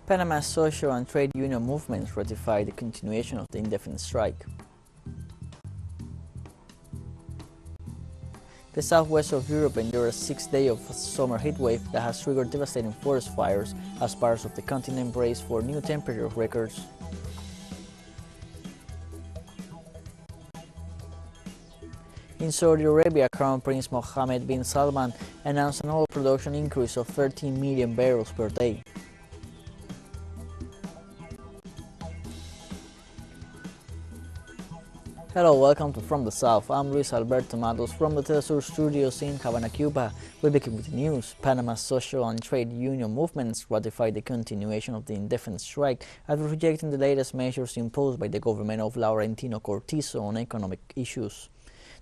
Panama's social and trade union movements ratified the continuation of the indefinite strike. The southwest of Europe endured a 6th day of summer heatwave that has triggered devastating forest fires as parts of the continent brace for new temperature records. In Saudi Arabia, Crown Prince Mohammed bin Salman announced an oil production increase of 13 million barrels per day. Hello, welcome to From the South. I'm Luis Alberto Matos from the TeleSUR studios in Havana, Cuba. We begin with the news. Panama's social and trade union movements ratified the continuation of the indefinite strike after rejecting the latest measures imposed by the government of Laurentino Cortizo on economic issues.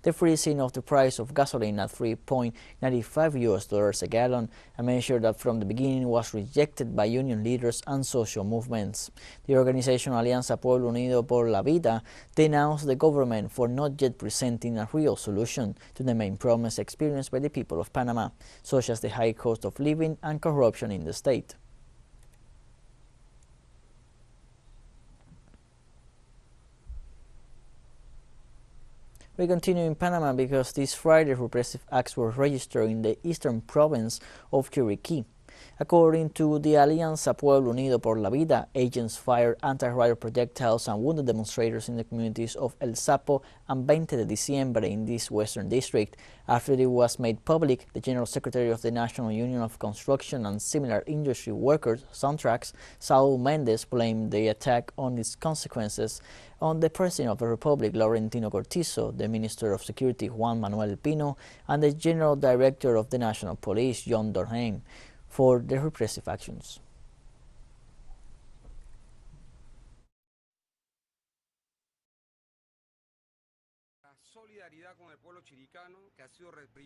The freezing of the price of gasoline at $3.95 a gallon, a measure that from the beginning was rejected by union leaders and social movements. The organization Alianza Pueblo Unido por la Vida denounced the government for not yet presenting a real solution to the main problems experienced by the people of Panama, such as the high cost of living and corruption in the state. We continue in Panama because this Friday repressive acts were registered in the eastern province of Chiriquí. According to the Alianza Pueblo Unido por la Vida, agents fired anti-riot projectiles and wounded demonstrators in the communities of El Sapo and 20 de Diciembre in this western district. After it was made public, the General Secretary of the National Union of Construction and Similar Industry Workers, Sontrax, Saul Mendez, blamed the attack on its consequences on the President of the Republic, Laurentino Cortizo, the Minister of Security, Juan Manuel Pino, and the General Director of the National Police, John Dorheim, for the repressive actions.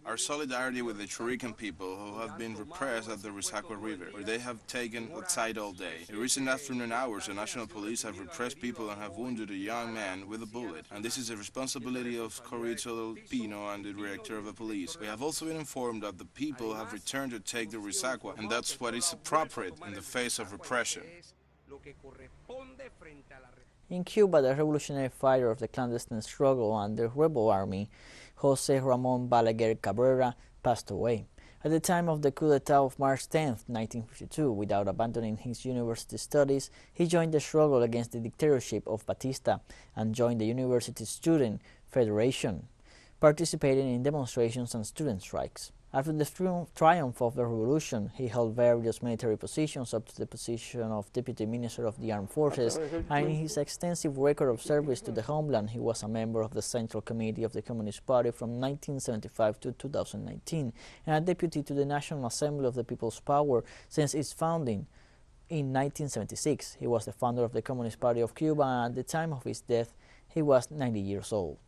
Our solidarity with the Chirican people who have been repressed at the Risacua River, where they have taken a side all day. In recent afternoon hours, the National Police have repressed people and have wounded a young man with a bullet. And this is the responsibility of Corrizo Pino and the Director of the Police. We have also been informed that the people have returned to take the Risacua, and that's what is appropriate in the face of repression. In Cuba, the revolutionary fighter of the clandestine struggle and the rebel army, José Ramón Balaguer Cabrera, passed away. At the time of the coup d'etat of March 10, 1952, without abandoning his university studies, he joined the struggle against the dictatorship of Batista and joined the University Student Federation, participating in demonstrations and student strikes. After the triumph of the revolution, he held various military positions up to the position of Deputy Minister of the Armed Forces, and in his extensive record of service to the homeland, he was a member of the Central Committee of the Communist Party from 1975 to 2019, and a deputy to the National Assembly of the People's Power since its founding in 1976. He was the founder of the Communist Party of Cuba, and at the time of his death, he was 90 years old.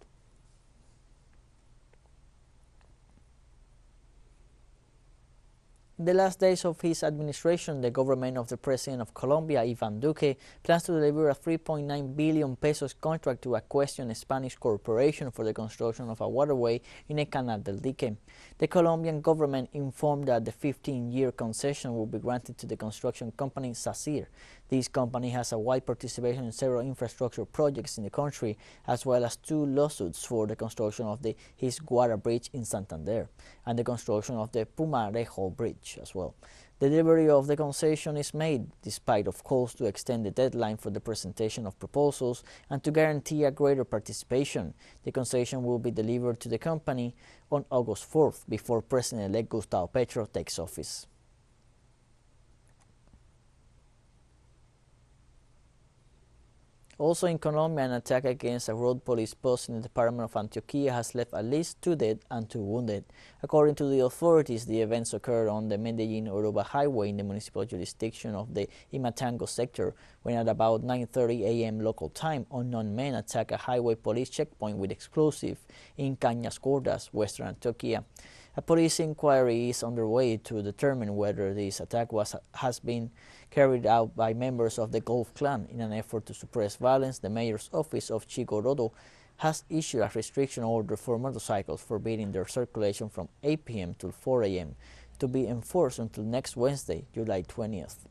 In the last days of his administration, the government of the President of Colombia, Iván Duque, plans to deliver a 3.9 billion pesos contract to a questioned Spanish corporation for the construction of a waterway in a Canal del Dique. The Colombian government informed that the 15-year concession will be granted to the construction company SACIR. This company has a wide participation in several infrastructure projects in the country, as well as 2 lawsuits for the construction of the Hisguara Bridge in Santander and the construction of the Pumarejo Bridge as well. The delivery of the concession is made despite of calls to extend the deadline for the presentation of proposals and to guarantee a greater participation. The concession will be delivered to the company on August 4th before President-elect Gustavo Petro takes office. Also in Colombia, an attack against a road police post in the department of Antioquia has left at least 2 dead and 2 wounded. According to the authorities, the events occurred on the Medellin-Oruba highway in the municipal jurisdiction of the Imatango sector, when at about 9:30 a.m. local time, unknown men attacked a highway police checkpoint with explosives in Cañas Gordas, western Antioquia. A police inquiry is underway to determine whether this attack has been carried out by members of the Gulf clan. In an effort to suppress violence, the mayor's office of Chigorodo has issued a restriction order for motorcycles forbidding their circulation from 8 p.m. to 4 a.m. to be enforced until next Wednesday, July 20th.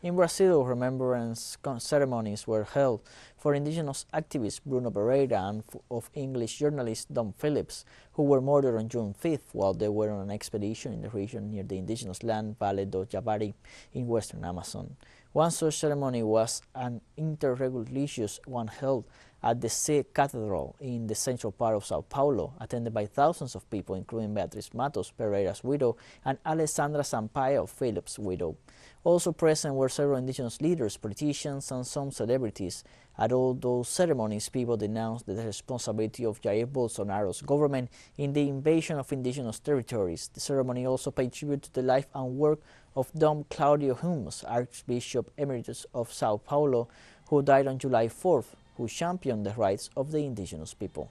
In Brazil, remembrance ceremonies were held for indigenous activist Bruno Pereira and of English journalist Dom Phillips, who were murdered on June 5th while they were on an expedition in the region near the indigenous land Vale do Javari in western Amazon. One such ceremony was an interreligious one held at the Sé Cathedral in the central part of Sao Paulo, attended by thousands of people, including Beatriz Matos, Pereira's widow, and Alessandra Sampaio, Phillips' widow. Also present were several indigenous leaders, politicians, and some celebrities. At all those ceremonies, people denounced the responsibility of Jair Bolsonaro's government in the invasion of indigenous territories. The ceremony also paid tribute to the life and work of Dom Claudio Humes, Archbishop Emeritus of Sao Paulo, who died on July 4th, who championed the rights of the indigenous people.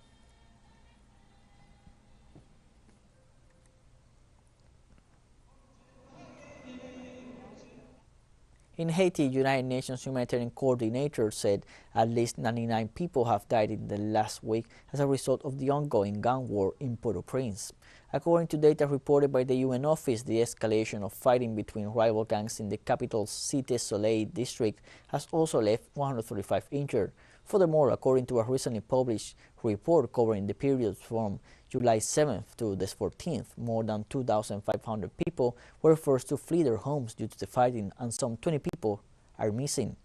In Haiti, United Nations humanitarian coordinator said at least 99 people have died in the last week as a result of the ongoing gun war in Port-au-Prince. According to data reported by the UN office, the escalation of fighting between rival gangs in the capital's Cité Soleil district has also left 135 injured. Furthermore, according to a recently published report covering the period from July 7th to the 14th, more than 2,500 people were forced to flee their homes due to the fighting, and some 20 people are missing.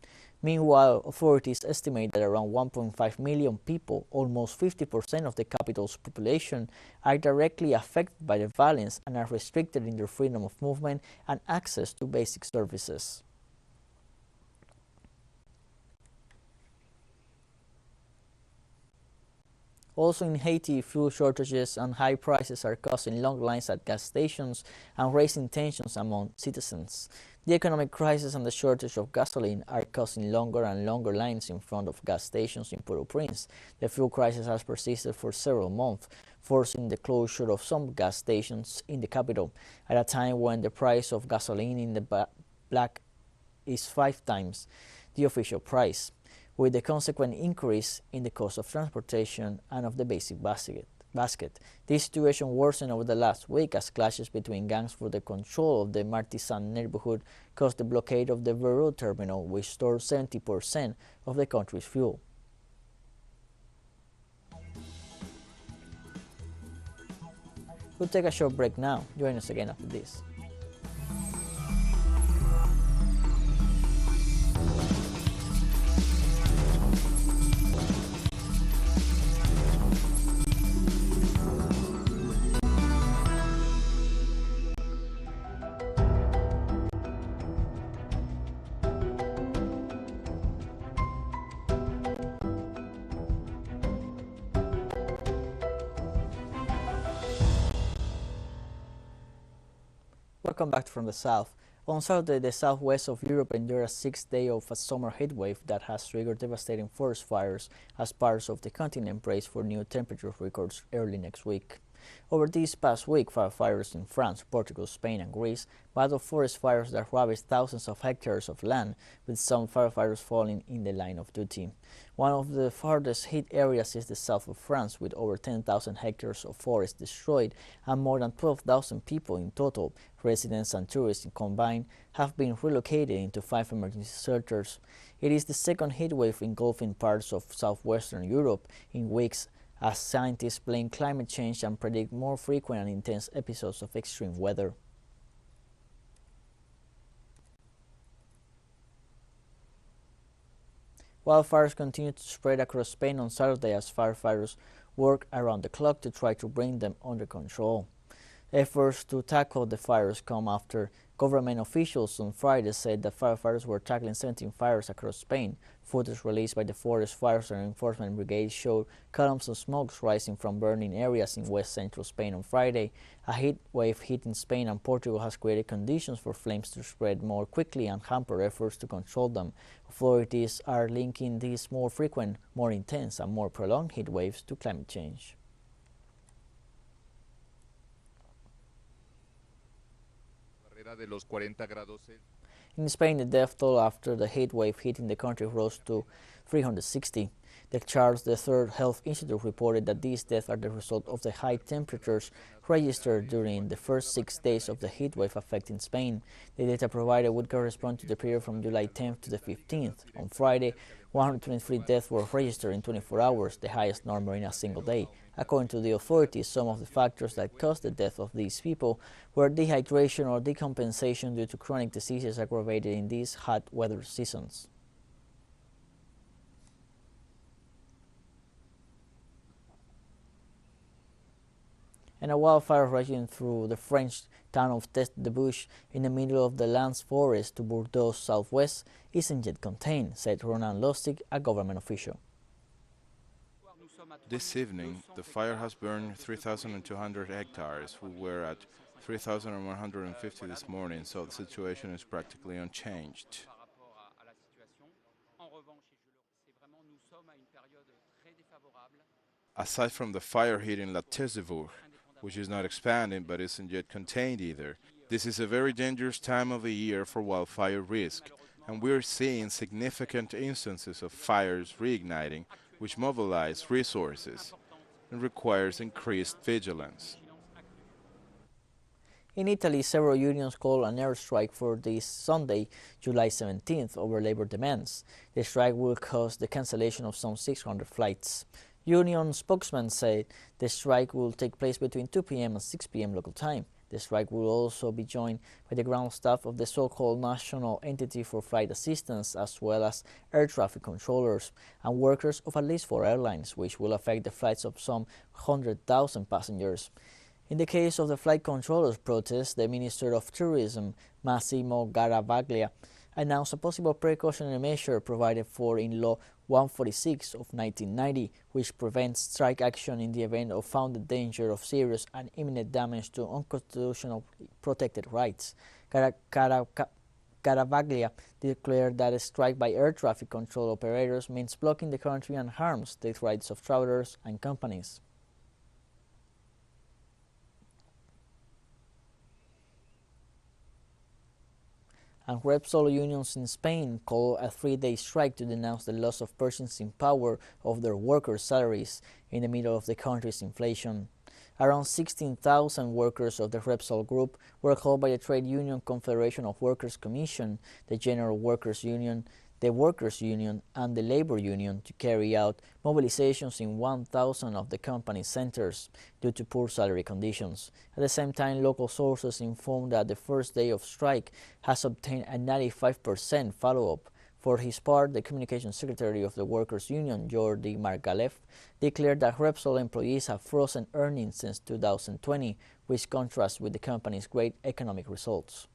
Meanwhile, authorities estimate that around 1.5 million people, almost 50% of the capital's population, are directly affected by the violence and are restricted in their freedom of movement and access to basic services. Also in Haiti, fuel shortages and high prices are causing long lines at gas stations and raising tensions among citizens. The economic crisis and the shortage of gasoline are causing longer and longer lines in front of gas stations in Port-au-Prince. The fuel crisis has persisted for several months, forcing the closure of some gas stations in the capital, at a time when the price of gasoline in the black is 5 times the official price, with the consequent increase in the cost of transportation and of the basic basket. This situation worsened over the last week as clashes between gangs for the control of the Martisan neighborhood caused the blockade of the Veru terminal, which stores 70% of the country's fuel. We'll take a short break now. Join us again after this. Welcome back from the south. On Saturday, the southwest of Europe endured a 6th day of a summer heatwave that has triggered devastating forest fires as parts of the continent brace for new temperature records early next week. Over this past week, firefighters in France, Portugal, Spain, and Greece battled forest fires that ravaged thousands of hectares of land, with some firefighters falling in the line of duty. One of the farthest hit areas is the south of France, with over 10,000 hectares of forest destroyed and more than 12,000 people in total, residents and tourists combined, have been relocated into 5 emergency shelters. It is the second heatwave engulfing parts of southwestern Europe in weeks, as scientists blame climate change and predict more frequent and intense episodes of extreme weather. Wildfires continued to spread across Spain on Saturday as firefighters worked around the clock to try to bring them under control. Efforts to tackle the fires come after government officials on Friday said that firefighters were tackling 17 fires across Spain. Footage released by the Forest Fires and Enforcement Brigade showed columns of smoke rising from burning areas in west-central Spain on Friday. A heat wave hitting Spain and Portugal has created conditions for flames to spread more quickly and hamper efforts to control them. Authorities are linking these more frequent, more intense, and more prolonged heat waves to climate change. In Spain, the death toll after the heat wave hitting the country rose to 360. The Charles III Health Institute reported that these deaths are the result of the high temperatures registered during the first 6 days of the heatwave affecting Spain. The data provided would correspond to the period from July 10th to the 15th. On Friday, 123 deaths were registered in 24 hours, the highest number in a single day. According to the authorities, some of the factors that caused the death of these people were dehydration or decompensation due to chronic diseases aggravated in these hot weather seasons. And a wildfire raging through the French town of Teste-de-Bouche in the middle of the Lens forest to Bordeaux southwest isn't yet contained, said Ronan Lustig, a government official. This evening, the fire has burned 3,200 hectares, who were at 3,150 this morning, so the situation is practically unchanged. Aside from the fire hitting La Teste-de-Bouche, which is not expanding but isn't yet contained either, this is a very dangerous time of the year for wildfire risk, and we're seeing significant instances of fires reigniting, which mobilize resources and requires increased vigilance. In Italy, several unions called an airstrike for this Sunday, July 17th, over labor demands. The strike will cause the cancellation of some 600 flights. Union spokesman said the strike will take place between 2 p.m. and 6 p.m. local time. The strike will also be joined by the ground staff of the so-called National Entity for Flight Assistance, as well as air traffic controllers and workers of at least 4 airlines, which will affect the flights of some 100,000 passengers. In the case of the flight controllers' protest, the Minister of Tourism, Massimo Garavaglia, announced a possible precautionary measure provided for in Law 146 of 1990, which prevents strike action in the event of founded danger of serious and imminent damage to unconstitutional protected rights. Garavaglia declared that a strike by air traffic control operators means blocking the country and harms the rights of travelers and companies. And Repsol unions in Spain called a 3-day strike to denounce the loss of purchasing power of their workers' salaries in the middle of the country's inflation. Around 16,000 workers of the Repsol Group were called by the Trade Union Confederation of Workers Commission, the General Workers Union, the Workers Union and the Labor Union to carry out mobilizations in 1,000 of the company's centers due to poor salary conditions. At the same time, local sources informed that the first day of strike has obtained a 95% follow-up. For his part, the Communications Secretary of the Workers Union, Jordi Margalef, declared that Repsol employees have frozen earnings since 2020, which contrasts with the company's great economic results.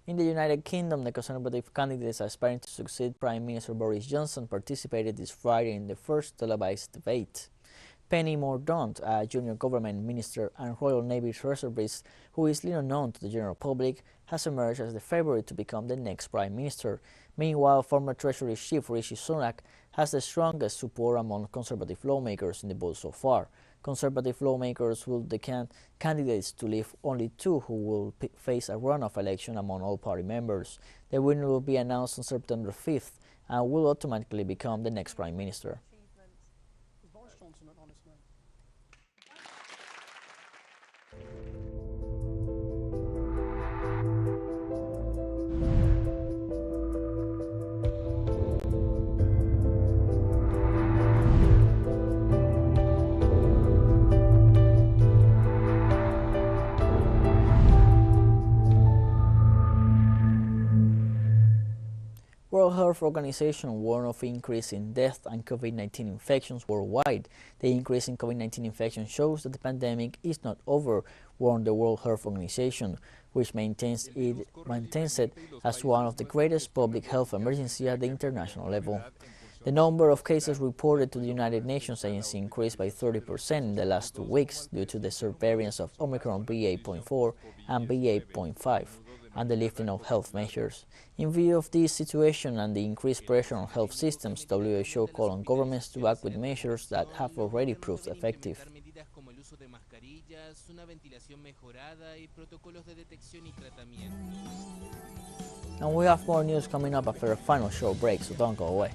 In the United Kingdom, the Conservative candidates aspiring to succeed Prime Minister Boris Johnson participated this Friday in the first televised debate. Penny Mordaunt, a junior government minister and Royal Navy reservist who is little known to the general public, has emerged as the favorite to become the next Prime Minister. Meanwhile, former Treasury Chief Rishi Sunak has the strongest support among Conservative lawmakers in the vote so far. Conservative lawmakers will decant candidates to leave only 2 who will face a runoff election among all party members. The winner will be announced on September 5th and will automatically become the next Prime Minister. World Health Organization warned of increase in death and COVID-19 infections worldwide. The increase in COVID-19 infections shows that the pandemic is not over, warned the World Health Organization, which maintains it as one of the greatest public health emergencies at the international level. The number of cases reported to the United Nations Agency increased by 30% in the last 2 weeks due to the subvariants of Omicron BA.4 and BA.5 and the lifting of health measures. In view of this situation and the increased pressure on health systems, WHO called on governments to act with measures that have already proved effective. botellas, una ventilación mejorada y protocolos de detección y tratamiento. And we have more news coming up after a final short break, so don't go away.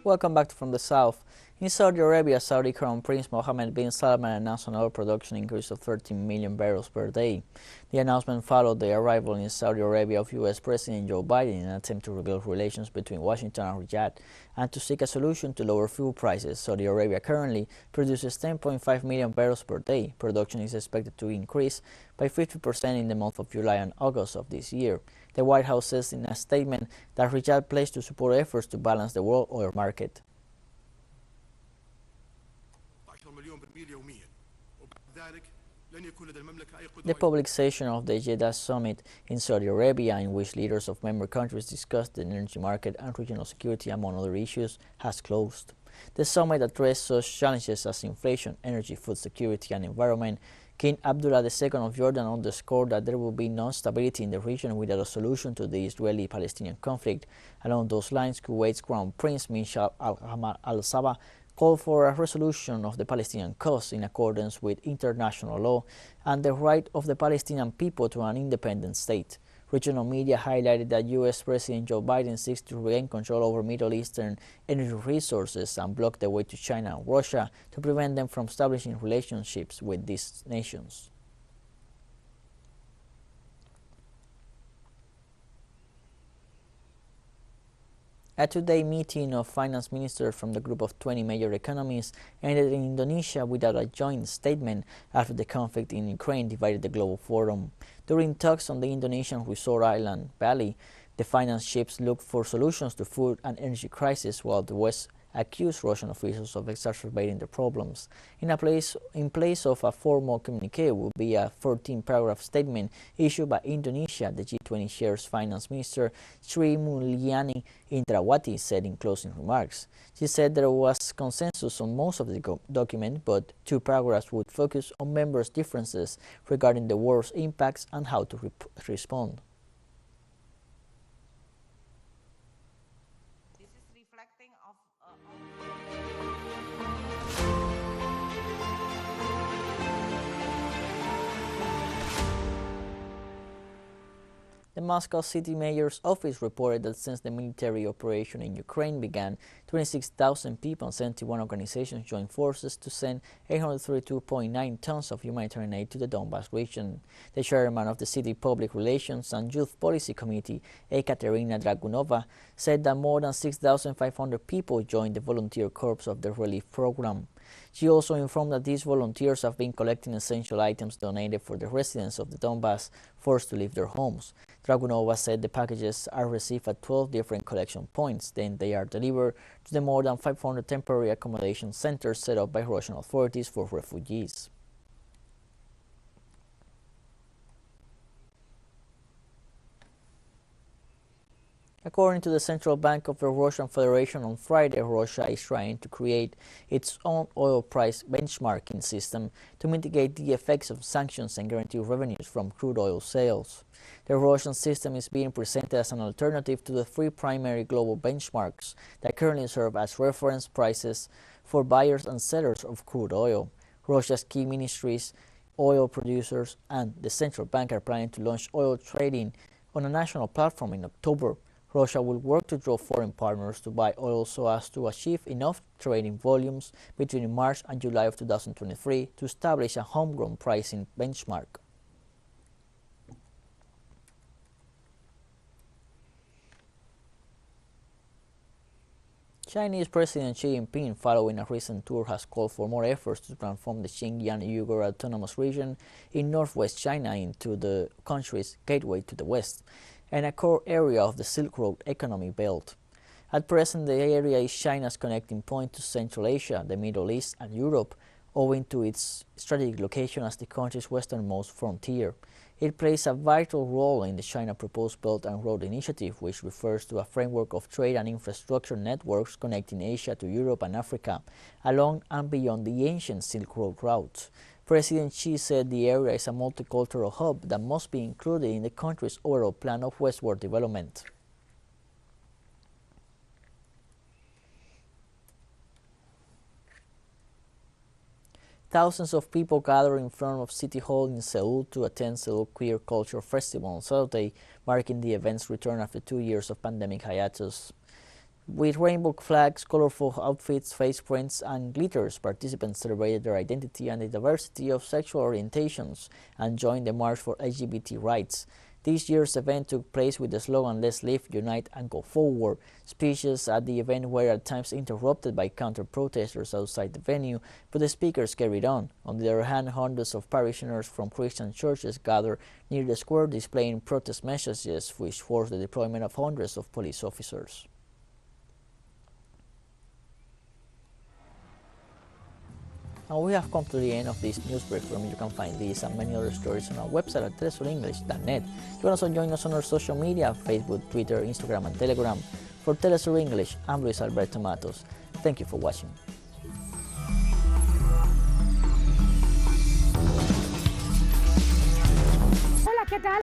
Welcome back from the south. In Saudi Arabia, Saudi Crown Prince Mohammed bin Salman announced an oil production increase of 13 million barrels per day. The announcement followed the arrival in Saudi Arabia of U.S. President Joe Biden in an attempt to rebuild relations between Washington and Riyadh and to seek a solution to lower fuel prices. Saudi Arabia currently produces 10.5 million barrels per day. Production is expected to increase by 50% in the month of July and August of this year. The White House says in a statement that Riyadh pledged to support efforts to balance the world oil market. The public session of the Jeddah Summit in Saudi Arabia, in which leaders of member countries discussed the energy market and regional security among other issues, has closed. The summit addressed such challenges as inflation, energy, food security and environment. King Abdullah II of Jordan underscored that there will be no stability in the region without a solution to the Israeli-Palestinian conflict. Along those lines, Kuwait's Crown Prince Mishal al-Hamad al-Sabah called for a resolution of the Palestinian cause in accordance with international law and the right of the Palestinian people to an independent state. Regional media highlighted that U.S. President Joe Biden seeks to regain control over Middle Eastern energy resources and block the way to China and Russia to prevent them from establishing relationships with these nations. A two-day meeting of finance ministers from the group of 20 major economies ended in Indonesia without a joint statement after the conflict in Ukraine divided the global forum. During talks on the Indonesian resort island Bali, the finance chiefs looked for solutions to food and energy crisis, while the West accused Russian officials of exacerbating the problems. In place of a formal communique would be a 14-paragraph statement issued by Indonesia, the G20 chair's finance minister Sri Mulyani Indrawati said in closing remarks. She said there was consensus on most of the document, but two paragraphs would focus on members' differences regarding the war's impacts and how to respond. The Moscow City Mayor's office reported that since the military operation in Ukraine began, 26,000 people and 71 organizations joined forces to send 832.9 tons of humanitarian aid to the Donbas region. The chairman of the City Public Relations and Youth Policy Committee, Ekaterina Dragunova, said that more than 6,500 people joined the volunteer corps of the relief program. She also informed that these volunteers have been collecting essential items donated for the residents of the Donbas forced to leave their homes. Dragunova said the packages are received at 12 different collection points. Then they are delivered to the more than 500 temporary accommodation centers set up by Russian authorities for refugees. According to the Central Bank of the Russian Federation on Friday, Russia is trying to create its own oil price benchmarking system to mitigate the effects of sanctions and guarantee revenues from crude oil sales. The Russian system is being presented as an alternative to the three primary global benchmarks that currently serve as reference prices for buyers and sellers of crude oil. Russia's key ministries, oil producers, and the central bank are planning to launch oil trading on a national platform in October. Russia will work to draw foreign partners to buy oil so as to achieve enough trading volumes between March and July of 2023 to establish a homegrown pricing benchmark. Chinese President Xi Jinping, following a recent tour, has called for more efforts to transform the Xinjiang Uyghur Autonomous Region in northwest China into the country's gateway to the West and a core area of the Silk Road economic belt. At present, the area is China's connecting point to Central Asia, the Middle East, and Europe, owing to its strategic location as the country's westernmost frontier. It plays a vital role in the China Proposed Belt and Road Initiative, which refers to a framework of trade and infrastructure networks connecting Asia to Europe and Africa, along and beyond the ancient Silk Road routes. President Xi said the area is a multicultural hub that must be included in the country's overall plan of westward development. Thousands of people gathered in front of City Hall in Seoul to attend Seoul Queer Culture Festival on Saturday, marking the event's return after 2 years of pandemic hiatus. With rainbow flags, colorful outfits, face prints, and glitters, participants celebrated their identity and the diversity of sexual orientations and joined the March for LGBT Rights. This year's event took place with the slogan "Let's Live, Unite, and Go Forward." Speeches at the event were at times interrupted by counter-protesters outside the venue, but the speakers carried on. On the other hand, hundreds of parishioners from Christian churches gathered near the square displaying protest messages, which forced the deployment of hundreds of police officers. And we have come to the end of this news break. Remember, you can find these and many other stories on our website at telesurenglish.net. You can also join us on our social media, Facebook, Twitter, Instagram, and Telegram. For TeleSUR English, I'm Luis Alberto Matos. Thank you for watching. Hola, ¿qué tal?